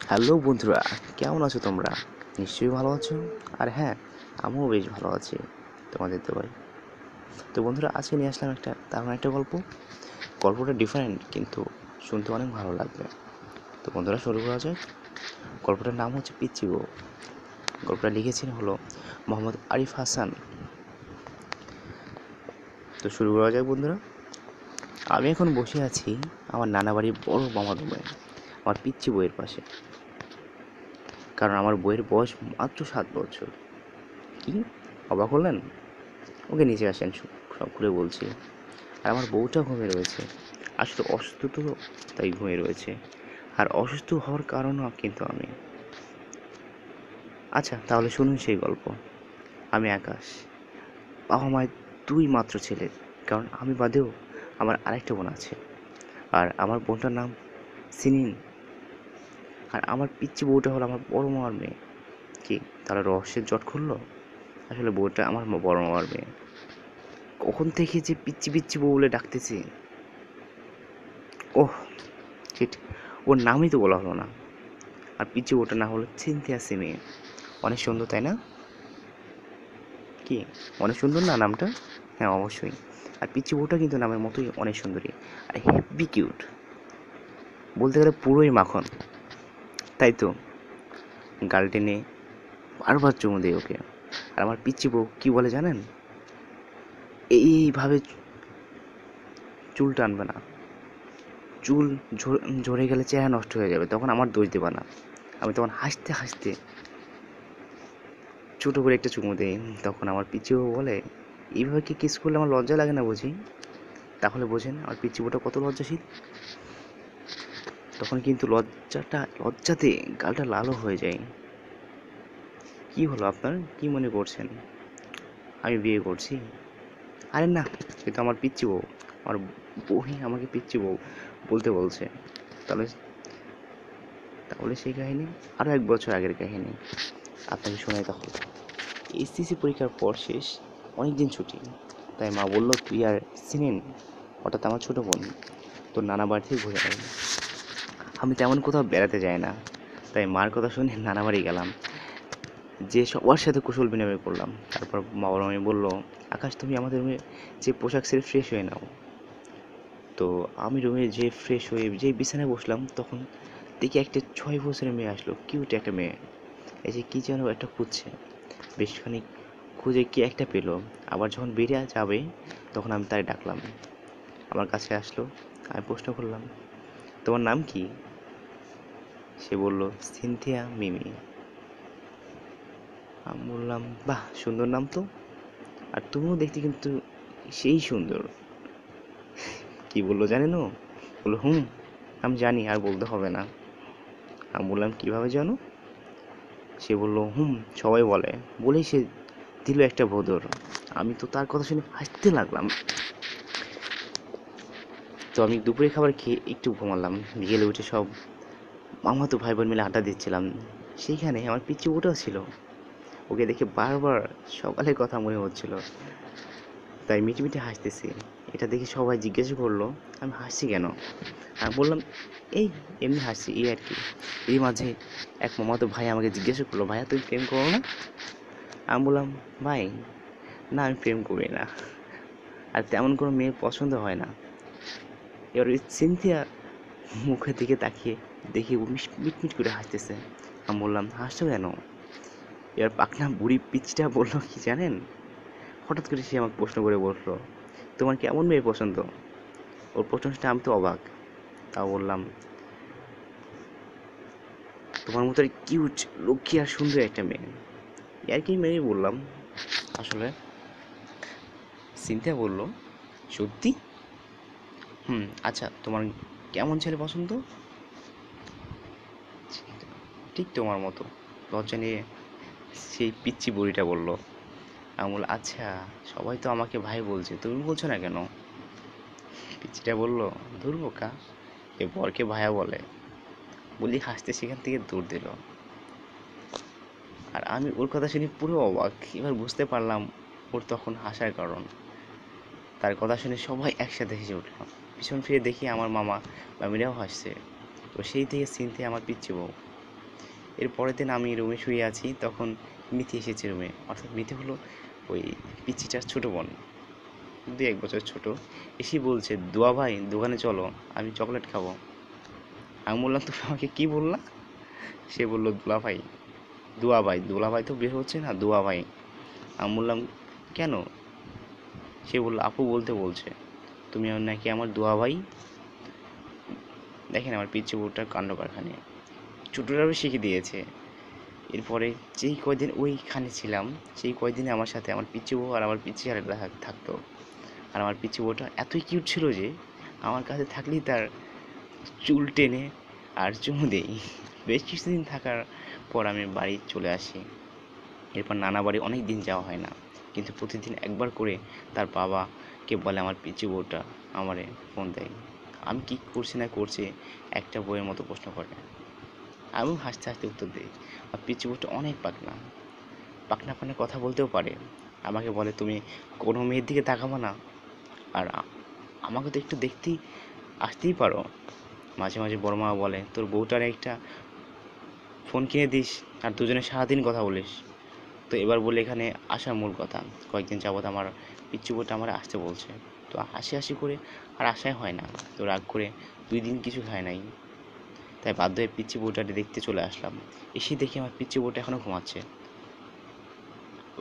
Hello বন্ধুরা, কেমন আছো তোমরা? নিশ্চয়ই ভালো আছো। আর হ্যাঁ, আমিও বেশ ভালো আছি তোমাদের দোয়ায়। তো বন্ধুরা, আজকে নিয়ে আসলাম একটা দারুণ একটা গল্প। গল্পটা ডিফারেন্ট, কিন্তু শুনতে অনেক ভালো লাগবে। তো বন্ধুরা, শুরু করা যাক। গল্পটার নাম হচ্ছে পিচ্চি বউ। গল্পটা লিখেছেন হলো মোহাম্মদ আরিফ হাসান। তো শুরু করা যাক বন্ধুরা। আমি এখন বসে আছি আমার নানা বাড়ির বড় মামা রুমে, আমার পিচ্চি বউয়ের পাশে। কারণ আমার বউয়ের বয়স মাত্র 7 বছর। কি অবাক হলেন? ওকে নিচে আসেন, সব খুলে বলছি। আর আমার বউটা ঘুমিয়ে রয়েছে। আসলে অসুস্থ তো, তাই ঘুমিয়ে রয়েছে। আর অসুস্থ হওয়ার কারণও কিন্তু আমি। আচ্ছা, তাহলে শুনুন সেই গল্প। আমি আকাশ, বাবা মায়ের দুই মাত্র ছেলে। কারণ আমি বাদেও আমার আরেকটা বোন আছে। আর আমার বোনটার নাম সিনিন। আর আমার পিচ্চি বউটা হলো আমার বড় মামার মেয়ে। কি তাহলে রহস্যের জট খুললো? আসলে বউটা আমার বড় মামার মেয়ে। কখন থেকে যে পিচ্চি পিচ্চি বউ বলে ডাকতেছি। ওহ শিট, ওর নামই তো বলা হলো না। আর পিচ্চি বউটার নাম হলো সিনথিয়া সিমি। অনেক সুন্দর, তাই না? কি অনেক সুন্দর না নামটা? হ্যাঁ, অবশ্যই। আর পিচ্চি বউটা কিন্তু নামের মতোই অনেক সুন্দরী। আর হেব্বি কিউট, বলতে গেলে পুরোই মাখন। তাই তো গাল টেনে বারবার চুমু দেয় ওকে। আর আমার পিচ্চি বউ কি বলে জানেন? এইভাবে চুল টানবে না। চুল ঝরে গেলে চেহারা নষ্ট হয়ে যাবে, তখন আমার দোষ দেবা না। আমি তখন হাসতে হাসতে ছোটো করে একটা চুমু দেই। তখন আমার পিচ্চি বউ বলে, এইভাবে কি কিস করলে আমার লজ্জা লাগে না বুঝি? তাহলে বোঝেন আমার পিচ্চি বউটা কত লজ্জাশীল। তখন কিন্তু লজ্জাতে গালটা লালও হয়ে যায়। কি হলো আপনার, কি মনে করছেন আমি বিয়ে করছি? আরে না, সে তো আমার পিচ্চি বউ। আমার বউই আমাকে পিচ্চি বউ বলতে বলছে। তাহলে তাহলে সেই কাহিনী আরও 1 বছর আগের কাহিনী আপনাকে শোনাই তাহলে। এসএসসি পরীক্ষার পর শেষ, অনেক দিন ছুটি। তাই মা বলল, তুই আর সিনিন, অর্থাৎ আমার ছোটো বোন, তোর নানা বাড়ি থেকে ঘুরে আয়। আমি তেমন কোথাও বেড়াতে যাই না, তাই মার কথা শুনে নানা বাড়ি গেলাম। যে সবার সাথে কুশল বিনিময় করলাম। তারপর মা বড় আমি বললো, আকাশ তুমি আমাদের রুমে যে পোশাক ছেড়ে ফ্রেশ হয়ে নাও। তো আমি রুমে যে ফ্রেশ হয়ে যে বিছানায় বসলাম, তখন দেখি একটা 6 বছরের মেয়ে আসলো, কিউট একটা মেয়ে। এই যে কী যেন একটা খুঁজছে, বেশ খানিক খুঁজে কি একটা পেলো। আবার যখন বেরিয়ে যাবে, তখন আমি তাই ডাকলাম। আমার কাছে আসলো। আমি প্রশ্ন করলাম, তোমার নাম কি? সে বলল, সিনথিয়া মিমি। আমি বললাম, বাহ, সুন্দর নাম তো। আর তুমিও দেখতে কিন্তু সেই সুন্দর। কি বললো জানেন? ও বললো, আমি জানি, আর বলতে হবে না। আমি বললাম, কিভাবে জানো? সে বলল, সবাই বলে। বলেই সে দিল একটা ভোঁদর। আমি তো তার কথা শুনে হাসতে লাগলাম। তো আমি দুপুরে খাবার খেয়ে একটু ঘুমালাম। বিকেলে উঠে সব মামাতো ভাই বোন মিলে আড্ডা দিচ্ছিলাম। সেইখানে আমার পিচ্চি ওটাও ছিল। ওকে দেখে বারবার সকালের কথা মনে হচ্ছিল, তাই মিটি মিটি হাসতেছি। এটা দেখে সবাই জিজ্ঞাসা করলো, আমি হাসছি কেন? আমি বললাম, এই এমনি হাসছি, এই আর কি। এই মাঝে এক মামাতো ভাই আমাকে জিজ্ঞাসা করলো, ভাইয়া তুমি প্রেম করো না? আমি বললাম, ভাই না, আমি প্রেম করি না, আর তেমন কোনো মেয়ে পছন্দ হয় না। এবার ওই সিনথিয়া মুখের দিকে তাকিয়ে দেখি ও মিটমিট করে হাসতেছে। আমি বললাম, হাসছো কেন? এবার পাকনা বুড়ি পিচটা বললো কি জানেন? হঠাৎ করে সে আমাকে প্রশ্ন করে বললো, তোমার কেমন মেয়ে পছন্দ? ওর প্রশ্নটা আমি তো অবাক। তাও বললাম, তোমার মতো কিউট, লক্ষ্মী আর সুন্দর একটা মেয়ে। আর কি মেয়ে বললাম আসলে। সিনথিয়া বলল, সত্যি? আচ্ছা, তোমার কেমন ছেলে পছন্দ? ঠিক তোমার মতো, লজ্জা নিয়ে সেই পিচ্চি বুড়িটা বলল। আমি বললাম, আচ্ছা, সবাই তো আমাকে ভাই বলছে, তুমি বলছো না কেন? পিচ্চিটা বলল, ধুর বোকা, এ বরকে ভাইয়া বলে। বলি হাসতে সেখান থেকে দৌড় দিল। আর আমি ওর কথা শুনে পুরো অবাক। এবার বুঝতে পারলাম ওর তখন হাসার কারণ। তার কথা শুনে সবাই একসাথে হেসে উঠলাম। পিছন ফিরে দেখি আমার মামা মামিরাও হাসছে। তো সেই থেকে চিনতে আমার পিচ্চি বউ। এর পরের দিন আমি রুমে শুয়ে আছি, তখন মিথি এসেছে রুমে। অর্থাৎ মিথি হলো ওই পিচ্চিটার ছোটো বোন, 2-1 বছর ছোট। এসেই বলছে, দুয়া ভাই দোকানে চলো, আমি চকলেট খাবো। আমি বললাম, তুমি আমাকে কি বললা? সে বললো, দুলা ভাই, দুয়া ভাই, দুলা ভাই তো বের হচ্ছে না, দুয়া ভাই। আমি বললাম, কেন? সে বললো, আপু বলতে বলছে তুমি নাকি আমার দুয়া ভাই। দেখেন আমার পিচ্চি বউটার কাণ্ড কারখানে, ছোটোটারও শিখে দিয়েছে। এরপরে যেই কয়দিন ওইখানে ছিলাম, সেই কয়দিনে আমার সাথে আমার পিচ্চি বউ আর আমার পিচ্চি ছেলেটা থাকতো। আর আমার পিচ্চি বউটা এতই কিউট ছিল যে আমার কাছে থাকলেই তার চুল টেনে আর চুমু দেই। বেশ কিছুদিন থাকার পর আমি বাড়ি চলে আসি। এরপর নানা বাড়ি অনেক দিন যাওয়া হয় না, কিন্তু প্রতিদিন একবার করে তার বাবাকে বলে আমার পিচ্চি বউটা আমারে ফোন দেয়। আমি কী করছি না করছি একটা বইয়ের মতো প্রশ্ন করে, আমিও হাসতে হাসতে উত্তর দিই। আর পিচ্চি বউটা অনেক পাকনা, পাকনা পাকনা কথা বলতেও পারে। আমাকে বলে, তুমি কোনো মেয়ের দিকে তাকাবো না, আর আমাকে তো একটু দেখতেই আসতেই পারো। মাঝে মাঝে বড় মা বলে, তোর বউটার একটা ফোন কিনে দিস আর দুজনে সারাদিন কথা বলিস। তো এবার বলে এখানে আসার মূল কথা, কয়েকদিন যাবত আমার পিচ্চি বউটা আমার আসতে বলছে। তো হাসি হাসি করে আর আশাই হয় না, তো রাগ করে 2 দিন কিছু খায় নাই। তাই বাধ্য হয়ে পিচ্চি বউটাকে দেখতে চলে আসলাম। এসে দেখি আমার পিচ্চি বউটা এখনও ঘুমাচ্ছে।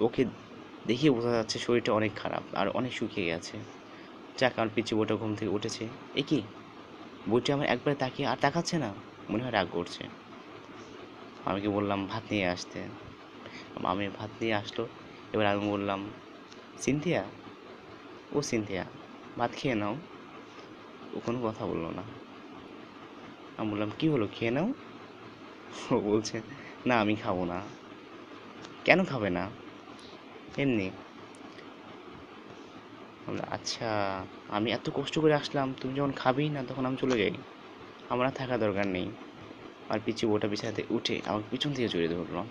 ওকে দেখিয়ে বোঝা যাচ্ছে শরীরটা অনেক খারাপ আর অনেক শুকিয়ে গেছে। যাক, আমার পিচ্চি বউটা ঘুম থেকে উঠেছে। এ কি, বউটি আমার একবারে তাকিয়ে আর তাকাচ্ছে না, মনে হয় রাগ করছে। আমি কি বললাম ভাত নিয়ে আসতে, আমি ভাত নিয়ে আসলো। এবার আমি বললাম, সিনথিয়া, ও সিনথিয়া, ভাত খেয়ে নাও। ও কোনো কথা বললো না। আমি বললাম, কি হলো, খেয়ে নাও। ও বলছে, না আমি খাবো না। কেন খাবে না? এমনি। বললাম, আচ্ছা, আমি এত কষ্ট করে আসলাম, তুমি যখন খাবেই না তখন আমি চলে যাই, আমার আর থাকার দরকার নেই। আর পিছু ওটা বিছানাতে উঠে আমাকে পিছন থেকে জড়িয়ে ধরলো।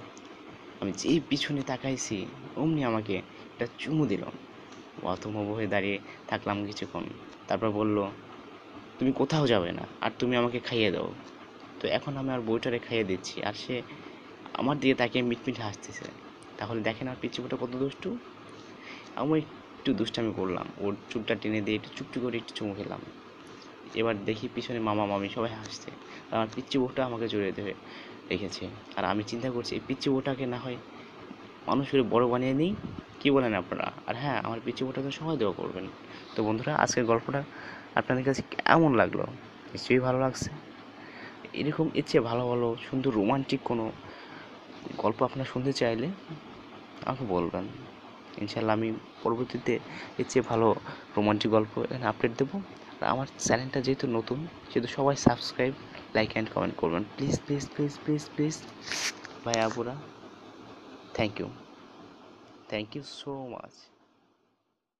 আমি যেই পিছনে তাকাইছি, অমনি আমাকে একটা চুমু দিল। হতভম্ব হয়ে দাঁড়িয়ে থাকলাম কিছুক্ষণ। তারপর বলল, তুমি কোথাও যাবে না, আর তুমি আমাকে খাইয়ে দাও। তো এখন আমি আর বউটারে খাইয়ে দিচ্ছি, আর সে আমার দিকে তাকিয়ে মিটমিট হাসতেছে। তাহলে দেখেন আর পিচ্চিপোটা কত দুষ্টু। আমি একটু দুষ্টামি করলাম, ওর চুলটা টেনে দিয়ে একটু চুপটি করে একটু চুমু খেলাম। এবার দেখি পিছনে মামা মামি সবাই হাসছে, আর আমার পিচ্চি বউটা আমাকে জড়িয়ে ধরে রেখেছে। আর আমি চিন্তা করছি, এই পিচ্চি বউটাকে না হয় মানুষ করে বড় বানিয়ে নিই, কী বলেন আপনারা? আর হ্যাঁ, আমার পিচ্চি বউটাকে সবাই দোয়া করবেন। তো বন্ধুরা, আজকের গল্পটা আপনাদের কাছে কেমন লাগলো? নিশ্চয়ই ভালো লাগছে। এরকম এর চেয়ে ভালো ভালো সুন্দর রোমান্টিক কোনো গল্প আপনারা শুনতে চাইলে আমাকে বলবেন। ইনশাল্লাহ আমি পরবর্তীতে এর চেয়ে ভালো রোমান্টিক গল্প এখানে আপডেট দেবো। আর আমার চ্যানেলটা যেহেতু নতুন, সেহেতু সবাই সাবস্ক্রাইব, লাইক অ্যান্ড কমেন্ট করবেন, please please please please please. ভাই আপুরা, thank you, thank you so much.